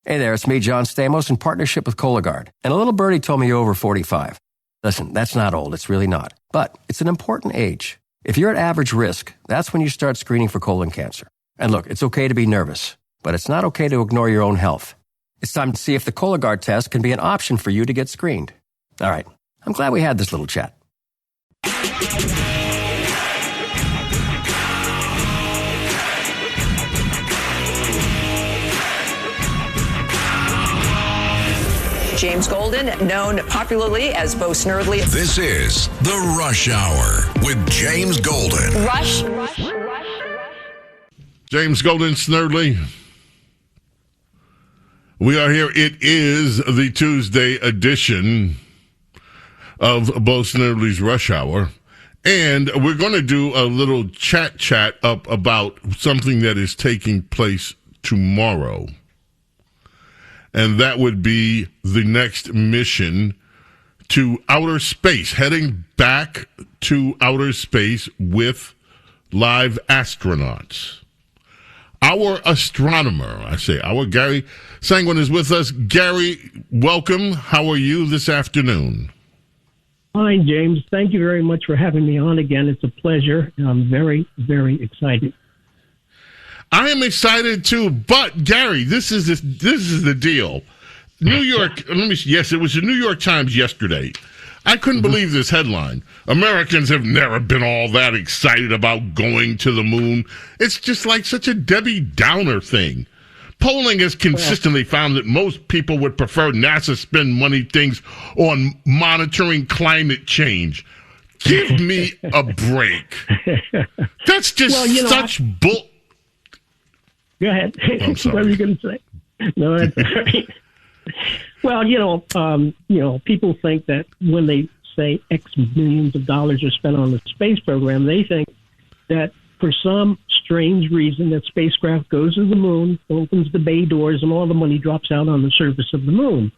Hey there, it's me, John Stamos, in partnership with Cologuard. And a little birdie told me you're over 45. Listen, that's not old, it's really not. But it's an important age. If you're at average risk, that's when you start screening for colon cancer. And look, it's okay to be nervous, but it's not okay to ignore your own health. It's time to see if the Cologuard test can be an option for you to get screened. All right, I'm glad we had this little chat. James Golden, known popularly as Bo Snerdley. This is The Rush Hour with James Golden. Rush. James Golden, Snerdley. We are here. It is the Tuesday edition of Bo Snerdley's Rush Hour. And we're going to do a little chat up about something that is taking place tomorrow. And that would be the next mission to outer space, heading back to outer space with live astronauts. Our astronomer, our Gary Sanguin is with us. Gary, welcome. How are you this afternoon? Fine, James. Thank you very much for having me on again. It's a pleasure. I'm very, very excited. I am excited too, but Gary, this is the deal. New York, yes, it was the New York Times yesterday. I couldn't believe this headline. Americans have never been all that excited about going to the moon. It's just like such a Debbie Downer thing. Polling has consistently found that most people would prefer NASA spend money things on monitoring climate change. Give me a break. That's just such bull. Go ahead. What were you going to say? No, that's all right. Well, people think that when they say X millions of dollars are spent on the space program, they think that for some strange reason that spacecraft goes to the moon, opens the bay doors, and all the money drops out on the surface of the moon.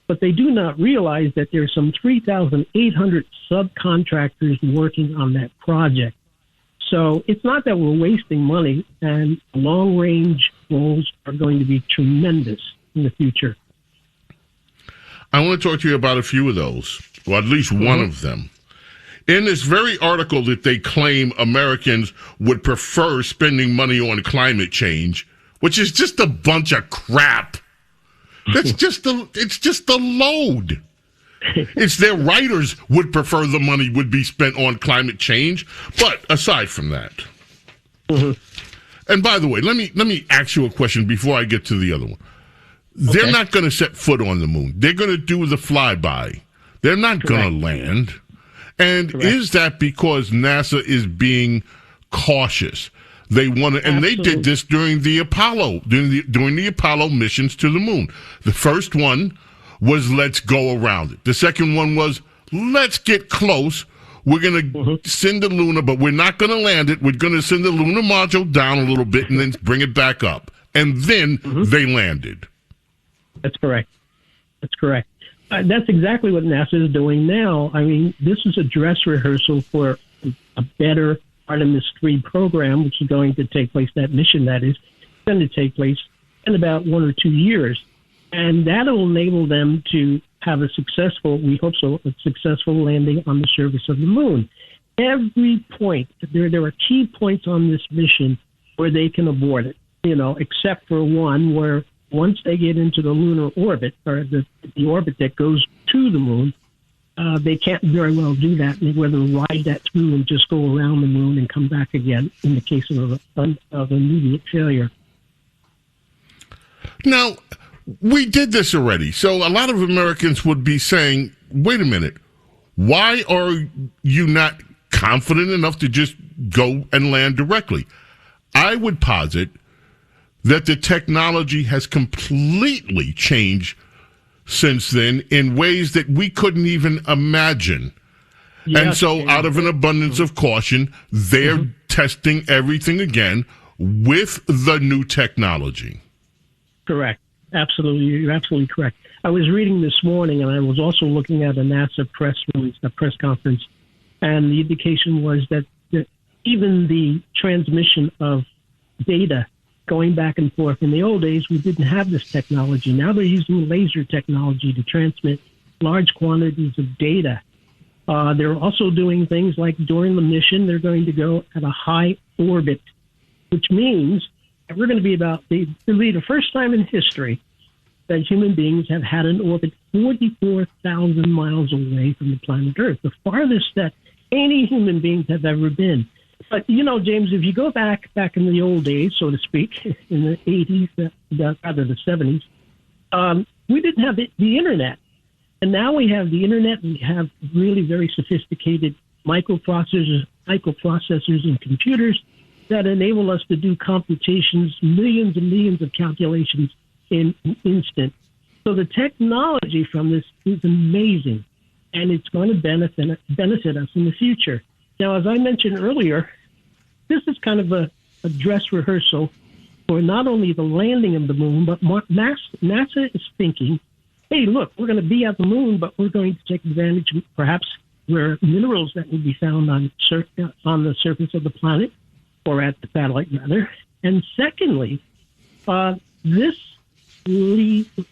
But they do not realize that there's some 3,800 subcontractors working on that project. So it's not that we're wasting money, and long-range goals are going to be tremendous in the future. I want to talk to you about a few of those, or at least one of them. In this very article that they claim Americans would prefer spending money on climate change, which is just a bunch of crap. It's just a load. It's their writers would prefer the money would be spent on climate change. But aside from that, and by the way, let me ask you a question before I get to the other one. They're not going to set foot on the moon. They're going to do the flyby. They're not going to land. And is that because NASA is being cautious? They want to, and they did this during the Apollo missions to the moon. The first one was let's go around it. The second one was let's get close. We're going to send the lunar, but we're not going to land it. We're going to send the lunar module down a little bit and then bring it back up. And then they landed. That's correct. That's exactly what NASA is doing now. I mean, this is a dress rehearsal for a better Artemis 3 program, which is going to take place, that mission that is going to take place in about 1 or 2 years. And that'll enable them to have a successful landing on the surface of the moon. Every point, there are key points on this mission where they can abort it, except for one where once they get into the lunar orbit, or the orbit that goes to the moon, they can't very well do that. They whether ride that through and just go around the moon and come back again in the case of immediate failure. Now, we did this already. So a lot of Americans would be saying, wait a minute, why are you not confident enough to just go and land directly? I would posit that the technology has completely changed since then in ways that we couldn't even imagine. Yes, and so out of an abundance of caution, they're testing everything again with the new technology. Correct. Absolutely. You're absolutely correct. I was reading this morning, and I was also looking at a NASA press release, a press conference, and the indication was that even the transmission of data going back and forth. In the old days, we didn't have this technology. Now they're using laser technology to transmit large quantities of data. They're also doing things like during the mission, they're going to go at a high orbit, which means that we're going to be it'll be the first time in history that human beings have had an orbit 44,000 miles away from the planet Earth, the farthest that any human beings have ever been. But, James, if you go back in the old days, so to speak, in the 80s, rather the 70s, we didn't have the Internet. And now we have the Internet. We have really very sophisticated microprocessors and computers that enable us to do computations, millions and millions of calculations in an instant. So the technology from this is amazing, and it's going to benefit us in the future. Now, as I mentioned earlier, this is kind of a dress rehearsal for not only the landing of the moon, but NASA is thinking, hey, look, we're going to be at the moon, but we're going to take advantage of perhaps where minerals that will be found on the surface of the planet, or at the satellite, rather. And secondly, this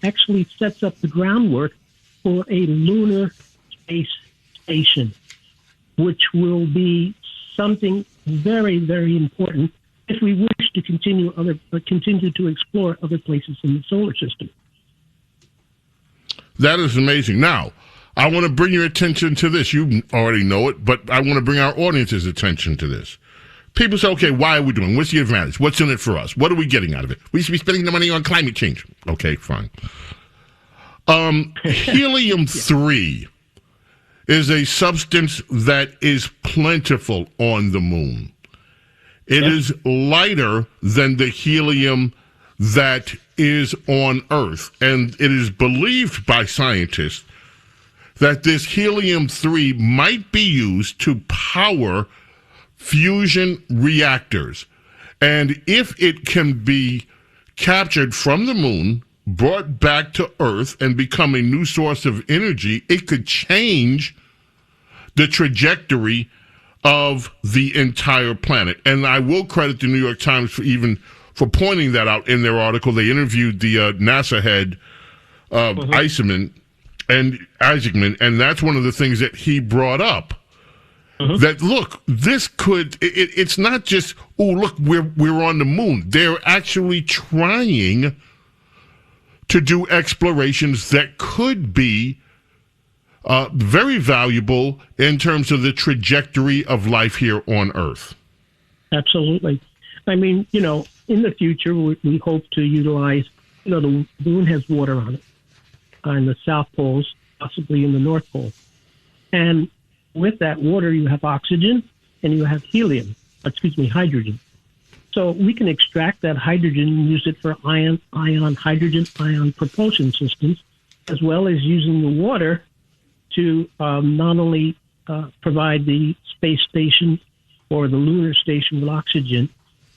actually sets up the groundwork for a lunar space station, which will be something very, very important if we wish to continue to explore other places in the solar system. That is amazing. Now, I want to bring your attention to this. You already know it, but I want to bring our audience's attention to this. People say, okay, why are we doing? What's the advantage? What's in it for us? What are we getting out of it? We should be spending the money on climate change. Okay, fine. Helium-3 is a substance that is plentiful on the moon. It is lighter than the helium that is on Earth. And it is believed by scientists that this helium-3 might be used to power fusion reactors. And if it can be captured from the moon, brought back to Earth, and become a new source of energy, it could change the trajectory of the entire planet. And I will credit the New York Times for pointing that out in their article. They interviewed the NASA head, Isaacman, and that's one of the things that he brought up. That, look, this could, it's not just, oh, look, we're on the moon. They're actually trying to do explorations that could be very valuable in terms of the trajectory of life here on Earth. Absolutely. I mean, in the future, we hope to utilize, the moon has water on it, on the South Poles, possibly in the North Pole. And with that water, you have oxygen and you have hydrogen. So we can extract that hydrogen and use it for hydrogen-ion propulsion systems, as well as using the water to not only provide the space station or the lunar station with oxygen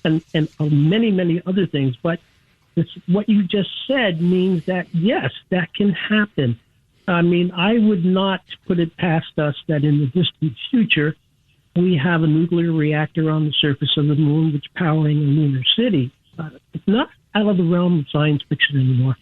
and many, many other things. But what you just said means that, yes, that can happen. I mean, I would not put it past us that in the distant future, we have a nuclear reactor on the surface of the moon, which is powering a lunar city. It's not out of the realm of science fiction anymore.